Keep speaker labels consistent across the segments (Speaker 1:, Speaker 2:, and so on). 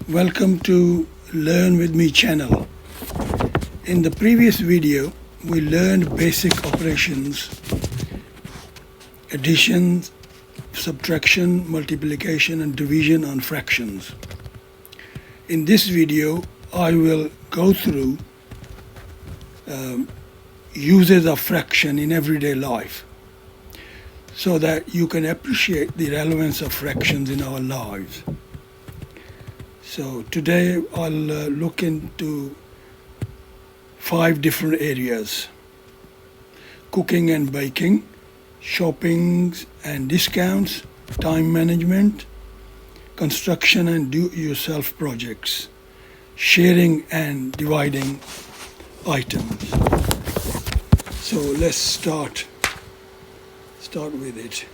Speaker 1: Welcome to Learn With Me channel. In the previous video, we learned basic operations, addition, subtraction, multiplication and division on fractions. In this video, I will go through uses of fraction in everyday life so that you can appreciate the relevance of fractions in our lives. So today I'll look into 5 different areas: cooking and baking, shopping and discounts, time management, construction and do-it-yourself projects, sharing and dividing items. So let's start with it.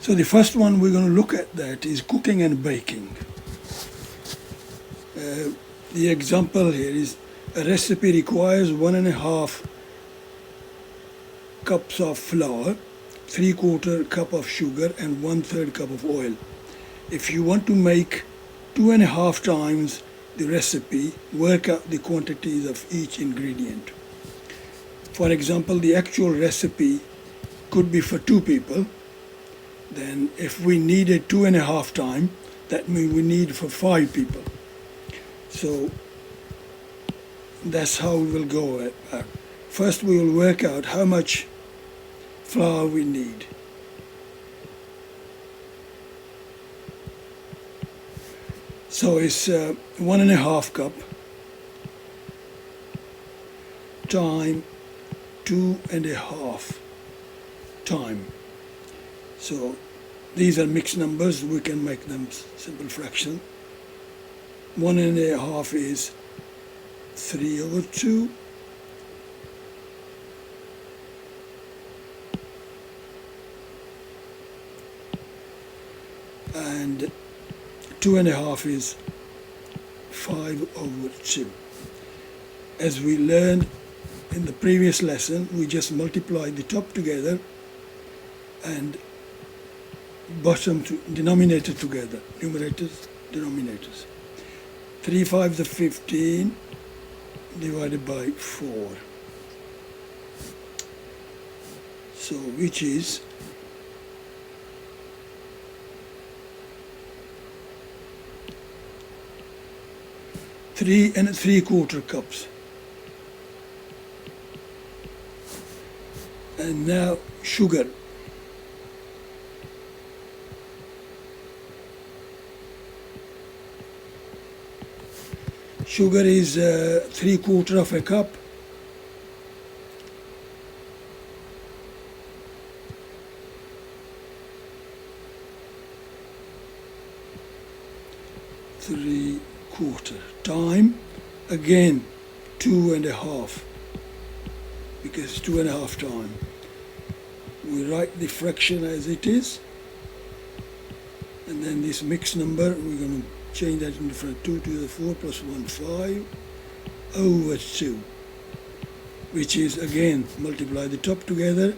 Speaker 1: So the first one we're going to look at that is cooking and baking. The example here is a recipe requires 1.5 cups of flour, 3/4 cup of sugar and 1/3 cup of oil. If you want to make 2.5 times the recipe, work out the quantities of each ingredient. For example, the actual recipe could be for 2 people. Then if we needed 2.5 times, that means we need for 5 people. So that's how we will go. First we will work out how much flour we need. So it's 1.5 cup time 2.5 time. So these are mixed numbers, we can make them simple fraction. 1.5 is 3/2. And 2.5 is 5/2. As we learned in the previous lesson, we just multiply the top together and bottom to denominator together, numerators, denominators. 3 5s are 15 divided by 4. So which is 3 3/4 cups. And now sugar. Sugar is 3/4 of a cup. Three-quarter time, again 2.5, because it's 2.5 time. We write the fraction as it is, and then this mixed number we're going to change that into front. 2 to the 4 plus 1, 5/2, which is again multiply the top together,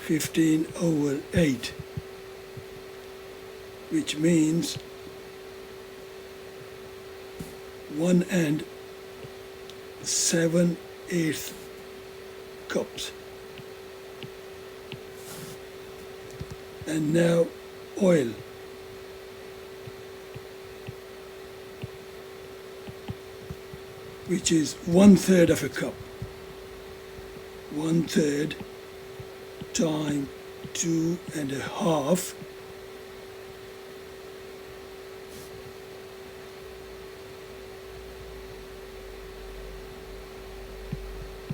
Speaker 1: 15/8, which means 1 7/8 cups. And now oil. Which is 1/3 of a cup. 1/3 time 2.5.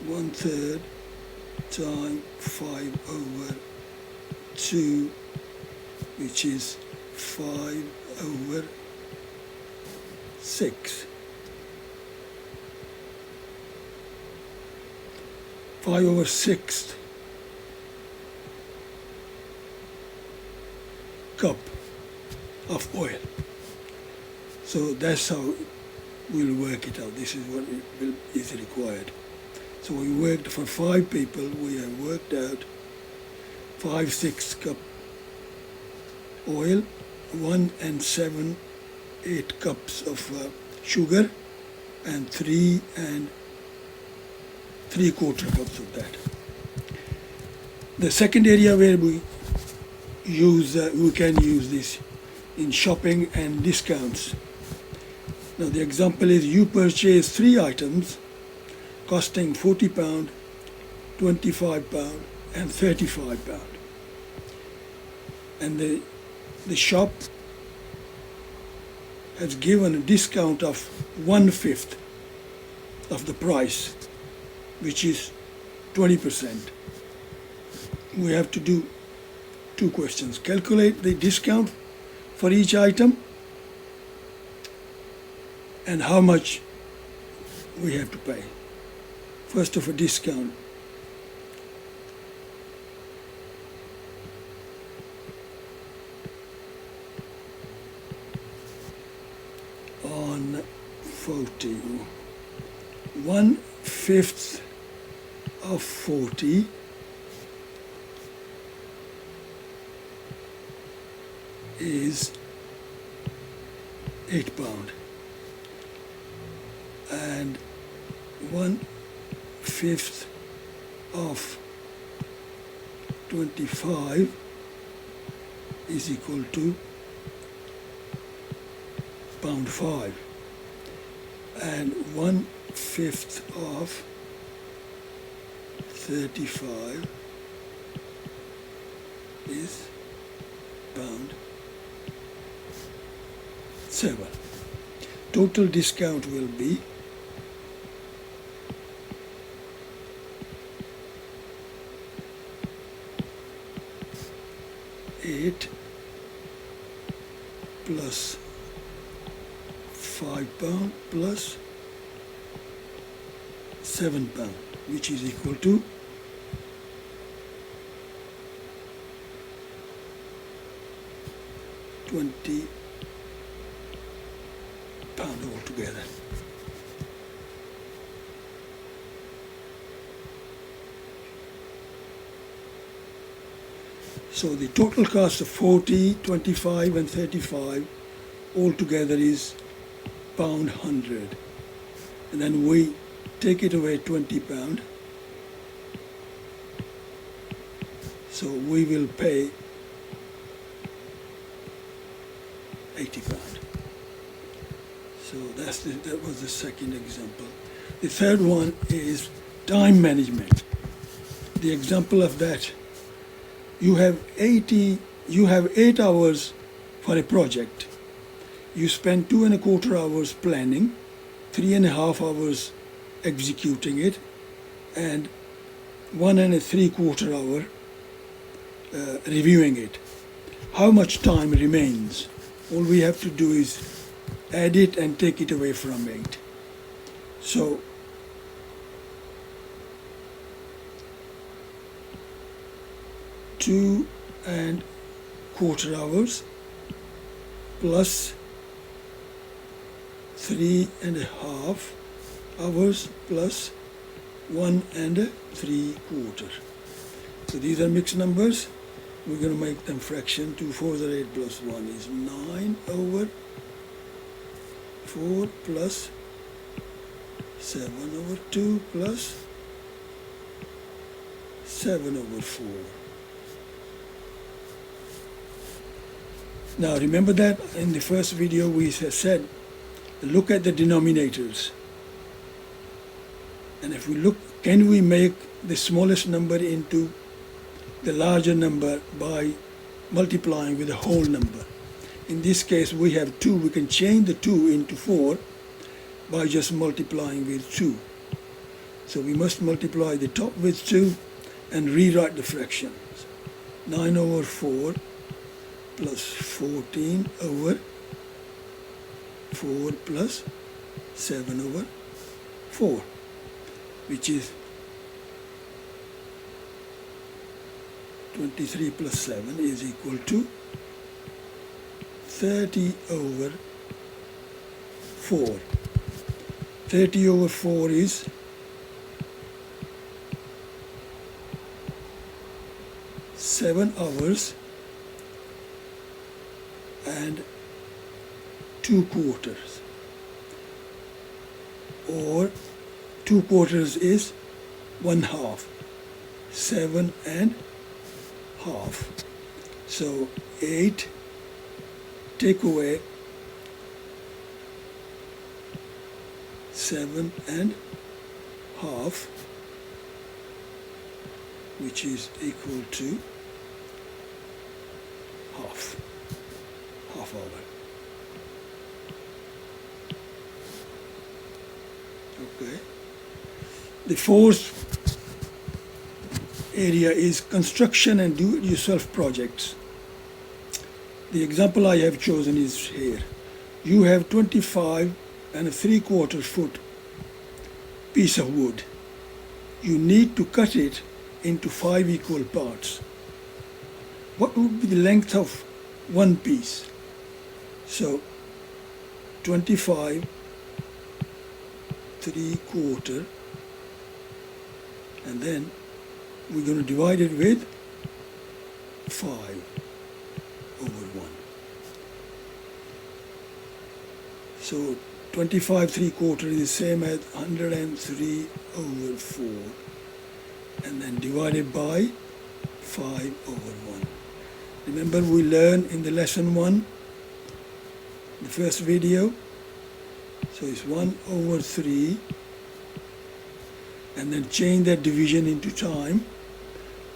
Speaker 1: One-third time 5/2, which is 5/6. 5/6 cup of oil. So that's how we'll work it out. This is what is required. So we worked for 5 people, we have worked out 5/6 cup oil 1 and 7 8 cups of sugar, and 3 and 3/4 cups of that. The second area where we can use this in shopping and discounts. Now the example is you purchase 3 items costing £40, £25 and £35, and the shop has given a discount of 1/5 of the price, which is 20%. We have to do 2 questions. Calculate the discount for each item and how much we have to pay. First of a discount. On 40, 1/5 of 40 is £8, and 1/5 of 25 is equal to £5, and 1/5 of 35 is £7. Total discount will be £8 plus £5 plus £7, which is equal to £20 altogether. So the total cost of 40, 25 and 35 altogether is £100, and then we take it away £20, so we will pay £80. So that was the second example. The third one is time management. The example of that, you have 8 hours for a project. You spend 2¼ hours planning, 3½ hours executing it, and 1¾ hour reviewing it. How much time remains? All we have to do is add it and take it away from 8. So two and quarter hours plus 3½ hours plus 1¾ So these are mixed numbers. We're going to make them fraction. 2 4s are 8 plus 1 is 9/4 plus 7/2 plus 7/4. Now remember that in the first video we said, look at the denominators. And if we look, can we make the smallest number into the larger number by multiplying with a whole number? In this case we have 2. We can change the 2 into 4 by just multiplying with 2. So we must multiply the top with 2 and rewrite the fractions. 9/4 plus 14/4 plus 7/4, which is 23 plus 7 is equal to 30/4. 30/4 is 7 hours and 2/4, or 2/4 is 1/2, 7.5. So 8, take away 7.5, which is equal to half hour. Okay. The fourth area is construction and do-it-yourself projects. The example I have chosen is here. You have 25.75 foot piece of wood. You need to cut it into 5 equal parts. What would be the length of one piece? So 25.75, and then we're going to divide it with 5/1. So 25.75 is the same as 103/4, and then divided by 5/1. Remember, we learned in the lesson 1, the first video, so it's 1/3, and then change that division into time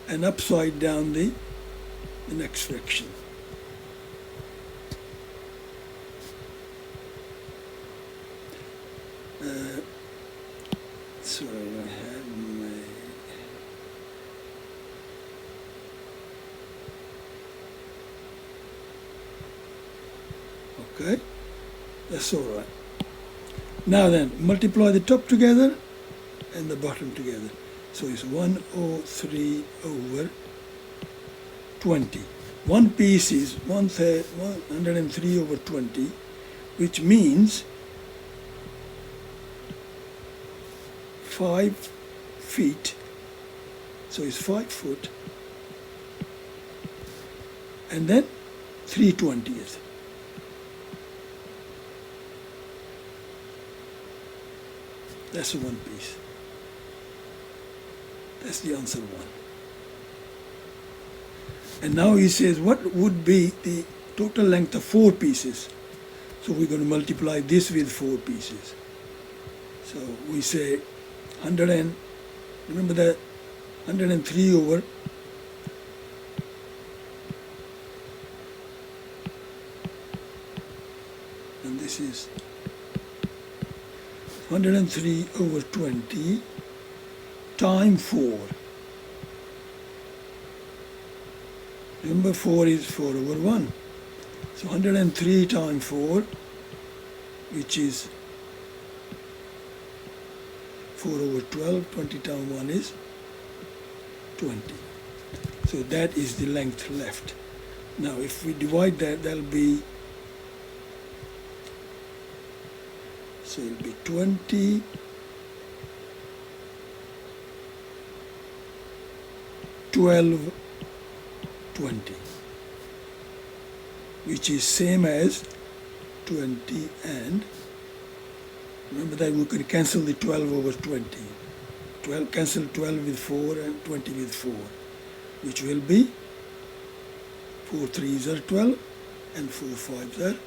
Speaker 1: and upside down the next fraction. Sorry, I have my... Okay, that's all right. Now then, multiply the top together and the bottom together. So it's 103/20. One piece is 103/20, which means 5 feet. So it's 5 foot, and then 3/20. That's one piece. That's the answer 1. And now he says, what would be the total length of 4 pieces? So we're going to multiply this with 4 pieces. So we say 100 and, remember that 103 over and this is 103/20 times 4. Remember, 4 is 4/1. So 103 times 4, which is 4/12. 20 times 1 is 20. So that is the length left. Now if we divide that, that'll be, so it'll be 20 12 20, which is same as 20, and remember that we can cancel the 12/20. 12 cancel 12 with 4 and 20 with 4, which will be 4 3s are 12 and 4 5s are,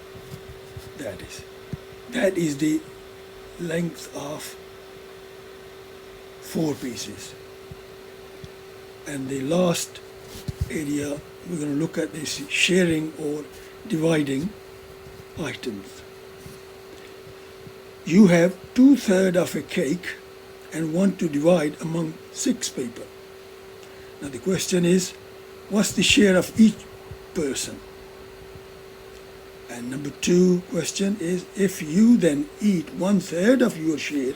Speaker 1: that is the length of 4 pieces. And the last area we're going to look at is sharing or dividing items. You have 2/3 of a cake and want to divide among 6 people. Now the question is, what's the share of each person? And number 2 question is, if you then eat 1/3 of your share,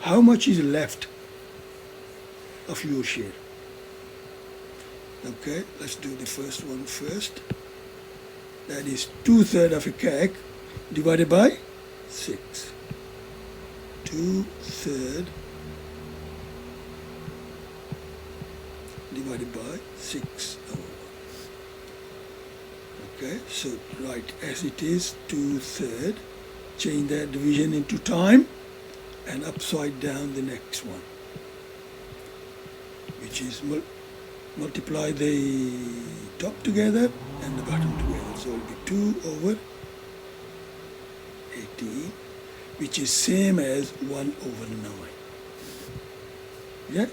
Speaker 1: how much is left of your share? Okay, let's do the first one first. That is 2/3 of a cake divided by 6. 2/3 divided by 6/1. Okay, so write as it is 2/3, change that division into time, and upside down the next one, which is multiply the top together and the bottom together. So it will be 2/18, which is same as 1/9. Yeah,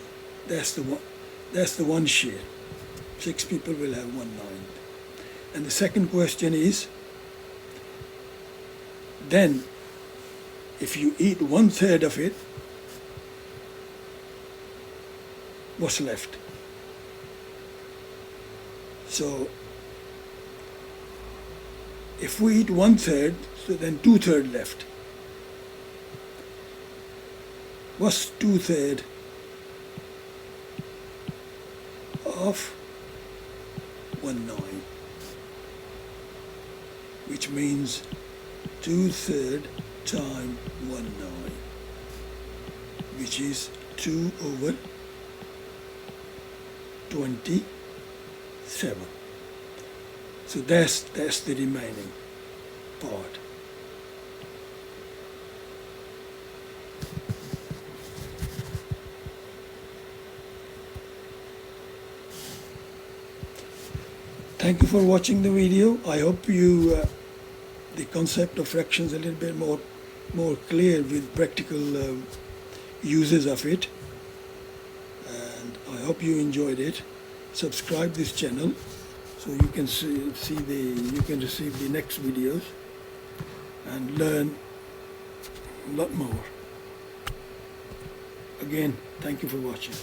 Speaker 1: that's the one. That's the one share. 6 people will have 1/9. And the second question is, then if you eat 1/3 of it, what's left? So if we eat 1/3, so then 2/3 left. What's 2/3 of 1/9? Which means 2/3 times 1/9, which is 2/27. So that's the remaining part. Thank you for watching the video. I hope you the concept of fractions a little bit more clear with practical uses of it, and I hope you enjoyed it. Subscribe this channel so you can you can receive the next videos and learn a lot more. Again, thank you for watching.